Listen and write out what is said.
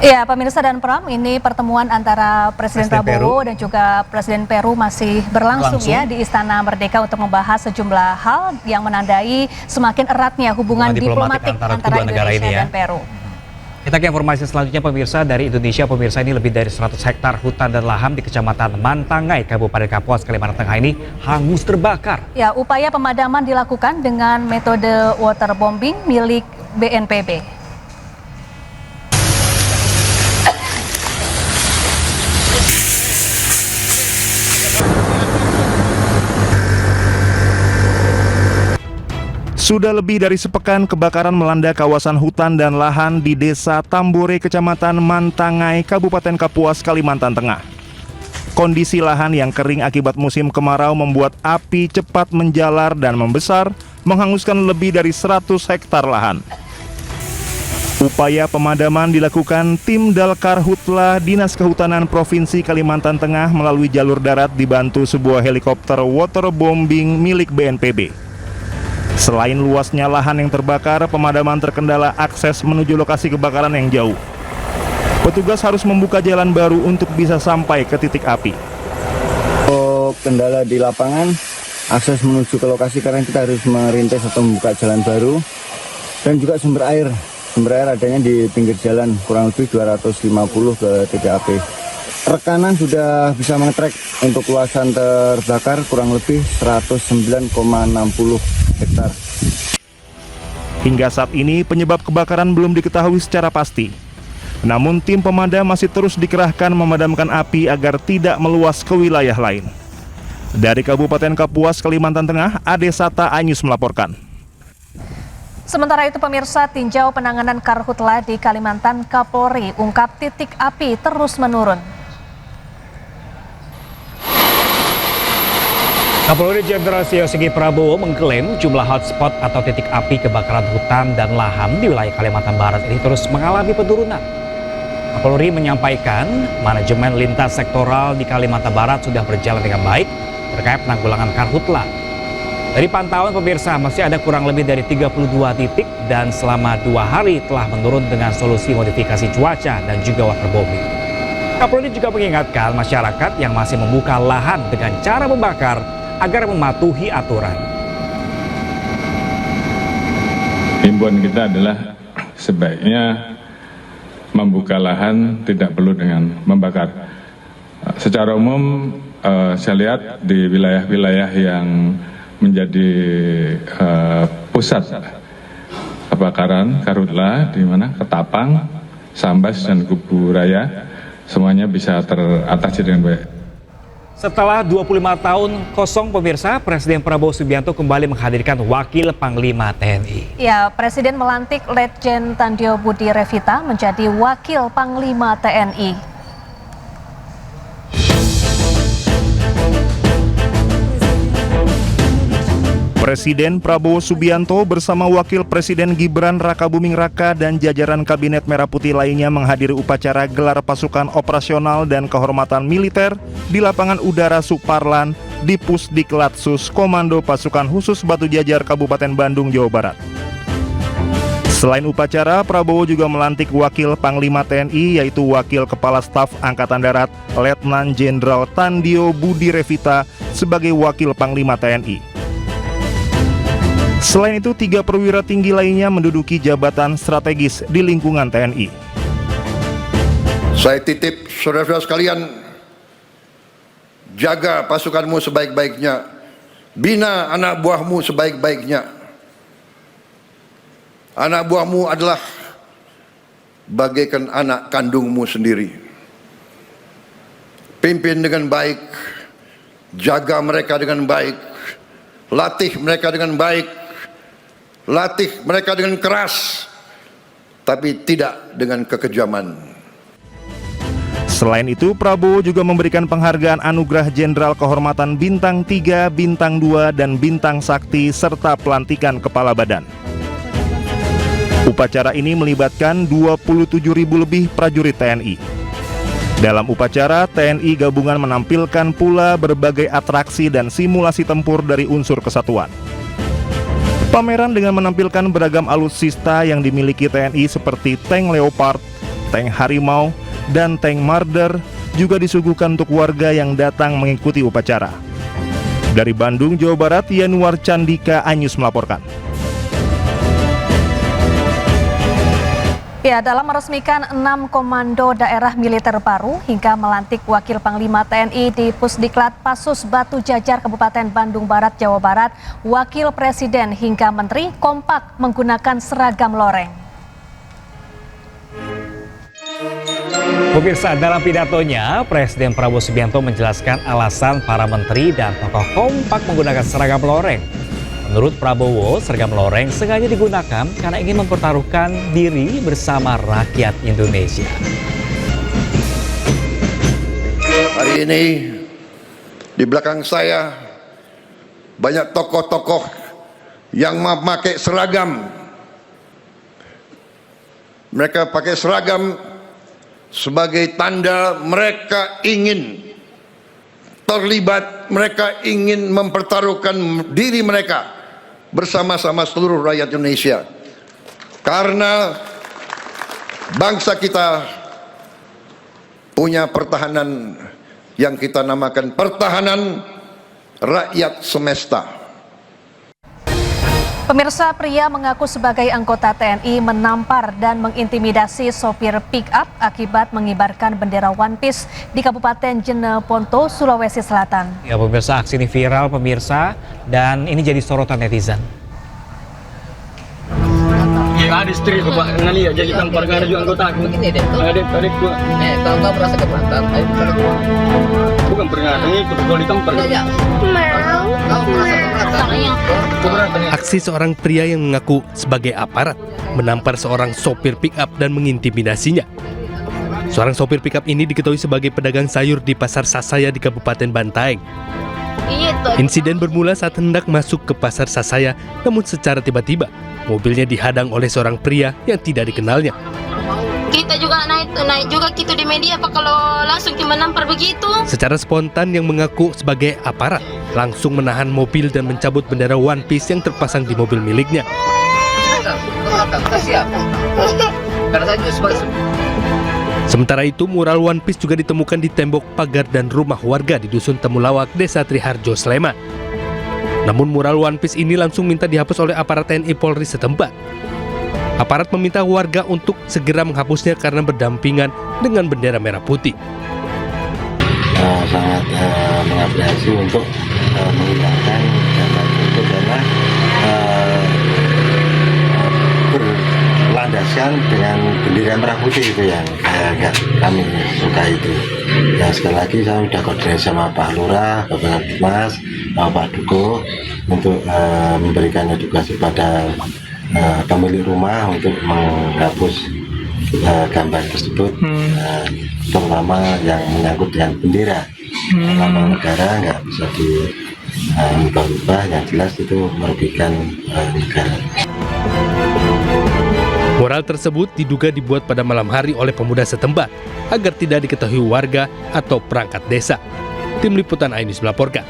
Ya, pemirsa dan Pram, ini pertemuan antara Presiden Prabowo dan juga Presiden Peru masih berlangsung ya di Istana Merdeka untuk membahas sejumlah hal yang menandai semakin eratnya hubungan diplomatik antara Indonesia dan Peru. Kita ke informasi selanjutnya pemirsa dari Indonesia. Pemirsa, ini lebih dari 100 hektar hutan dan lahan di Kecamatan Mantangai, Kabupaten Kapuas, Kalimantan Tengah ini hangus terbakar. Ya, upaya pemadaman dilakukan dengan metode waterbombing milik BNPB. Sudah lebih dari sepekan kebakaran melanda kawasan hutan dan lahan di Desa Tambore, Kecamatan Mantangai, Kabupaten Kapuas, Kalimantan Tengah. Kondisi lahan yang kering akibat musim kemarau membuat api cepat menjalar dan membesar, menghanguskan lebih dari 100 hektar lahan. Upaya pemadaman dilakukan tim Dalkar Hutla Dinas Kehutanan Provinsi Kalimantan Tengah melalui jalur darat dibantu sebuah helikopter waterbombing milik BNPB. Selain luasnya lahan yang terbakar, pemadaman terkendala akses menuju lokasi kebakaran yang jauh. Petugas harus membuka jalan baru untuk bisa sampai ke titik api. Kendala di lapangan, akses menuju ke lokasi karena kita harus merintis atau membuka jalan baru. Dan juga sumber air. Sumber air adanya di pinggir jalan, kurang lebih 250 ke titik api. Rekanan sudah bisa mengetrek untuk luasan terbakar kurang lebih 109,60 hektar. Hingga saat ini penyebab kebakaran belum diketahui secara pasti. Namun tim pemadam masih terus dikerahkan memadamkan api agar tidak meluas ke wilayah lain. Dari Kabupaten Kapuas, Kalimantan Tengah, Ade Sata Anyus melaporkan. Sementara itu pemirsa, tinjau penanganan Karhutla di Kalimantan, Kapolri ungkap titik api terus menurun. Kapolri Jenderal Sigit Prabowo mengklaim jumlah hotspot atau titik api kebakaran hutan dan lahan di wilayah Kalimantan Barat ini terus mengalami penurunan. Kapolri menyampaikan manajemen lintas sektoral di Kalimantan Barat sudah berjalan dengan baik terkait penanggulangan Karhutla. Dari pantauan pemirsa masih ada kurang lebih dari 32 titik dan selama 2 hari telah menurun dengan solusi modifikasi cuaca dan juga waterbombing. Kapolri juga mengingatkan masyarakat yang masih membuka lahan dengan cara membakar agar mematuhi aturan. Himbauan kita adalah sebaiknya membuka lahan tidak perlu dengan membakar. Secara umum saya lihat di wilayah-wilayah yang menjadi pusat kebakaran Karhutla di mana Ketapang, Sambas dan Kubu Raya semuanya bisa teratasi dengan baik. Setelah 25 tahun kosong pemirsa, Presiden Prabowo Subianto kembali menghadirkan Wakil Panglima TNI. Ya, Presiden melantik Letjen Tandio Budi Revita menjadi Wakil Panglima TNI. Presiden Prabowo Subianto bersama Wakil Presiden Gibran Rakabuming Raka dan jajaran Kabinet Merah Putih lainnya menghadiri upacara gelar pasukan operasional dan kehormatan militer di lapangan udara Suparlan di Pusdiklatsus Komando Pasukan Khusus Batu Jajar Kabupaten Bandung, Jawa Barat. Selain upacara, Prabowo juga melantik Wakil Panglima TNI yaitu Wakil Kepala Staf Angkatan Darat Letnan Jenderal Tandio Budi Revita sebagai Wakil Panglima TNI. Selain itu, 3 perwira tinggi lainnya menduduki jabatan strategis di lingkungan TNI. Saya titip saudara-saudara sekalian, jaga pasukanmu sebaik-baiknya, bina anak buahmu sebaik-baiknya. Anak buahmu adalah bagaikan anak kandungmu sendiri. Pimpin dengan baik, jaga mereka dengan baik, latih mereka dengan baik, latih mereka dengan keras, tapi tidak dengan kekejaman. Selain itu, Prabowo juga memberikan penghargaan anugerah Jenderal Kehormatan Bintang 3, Bintang 2, dan Bintang Sakti, serta pelantikan Kepala Badan. Upacara ini melibatkan 27.000 lebih prajurit TNI. Dalam upacara, TNI gabungan menampilkan pula berbagai atraksi dan simulasi tempur dari unsur kesatuan. Pameran dengan menampilkan beragam alutsista yang dimiliki TNI seperti tank Leopard, tank harimau, dan tank Marder juga disuguhkan untuk warga yang datang mengikuti upacara. Dari Bandung, Jawa Barat, Yanuar Candika Anyus melaporkan. Ya, dalam meresmikan 6 komando daerah militer baru hingga melantik Wakil Panglima TNI di Pusdiklat Pasus Batu Jajar Kabupaten Bandung Barat, Jawa Barat, Wakil Presiden hingga Menteri kompak menggunakan seragam loreng. Pemirsa, dalam pidatonya, Presiden Prabowo Subianto menjelaskan alasan para menteri dan tokoh kompak menggunakan seragam loreng. Menurut Prabowo, seragam loreng sengaja digunakan karena ingin mempertaruhkan diri bersama rakyat Indonesia. Hari ini di belakang saya banyak tokoh-tokoh yang memakai seragam. Mereka pakai seragam sebagai tanda mereka ingin terlibat, mereka ingin mempertaruhkan diri mereka bersama-sama seluruh rakyat Indonesia. Karena bangsa kita punya pertahanan yang kita namakan pertahanan rakyat semesta. Pemirsa, pria mengaku sebagai anggota TNI menampar dan mengintimidasi sopir pick-up akibat mengibarkan bendera One Piece di Kabupaten Jeneponto, Sulawesi Selatan. Ya pemirsa, aksi ini viral pemirsa dan ini jadi sorotan netizen. Ya ada istri ko Pak, ngali jadi tampar gara juga anggota aku. Begini deh. Adik gua. Kalau kau merasa keberatan, ayo bicara gua. Bukan peringatan itu, kalau ditampar. Iya. Mau. Kau merasa keberatan. Aksi seorang pria yang mengaku sebagai aparat menampar seorang sopir pick-up dan mengintimidasinya. Seorang sopir pick-up ini diketahui sebagai pedagang sayur di Pasar Sasaya di Kabupaten Bantaeng. Insiden bermula saat hendak masuk ke Pasar Sasaya, namun secara tiba-tiba mobilnya dihadang oleh seorang pria yang tidak dikenalnya. Kita juga naik juga gitu di media apa kalau langsung menampar begitu. Secara spontan yang mengaku sebagai aparat langsung menahan mobil dan mencabut bendera One Piece yang terpasang di mobil miliknya. Sementara itu, mural One Piece juga ditemukan di tembok pagar dan rumah warga di Dusun Temulawak, Desa Triharjo, Sleman. Namun mural One Piece ini langsung minta dihapus oleh aparat TNI Polri setempat. Aparat meminta warga untuk segera menghapusnya karena berdampingan dengan bendera merah putih. Sangat mengapresiasi untuk menghilangkan gambar itu karena berlandaskan dengan bendera merah putih itu yang kami suka itu. Ya sekali lagi saya sudah koordinasi sama Pak Lurah, Bapak Mas, Pak Duko untuk memberikan edukasi pada pemilik rumah untuk menghapus gambar tersebut, terutama yang menyangkut dengan bendera lambang negara nggak bisa diubah-ubah, yang jelas itu merugikan negara. Mural tersebut diduga dibuat pada malam hari oleh pemuda setempat agar tidak diketahui warga atau perangkat desa. Tim Liputan iNews melaporkan.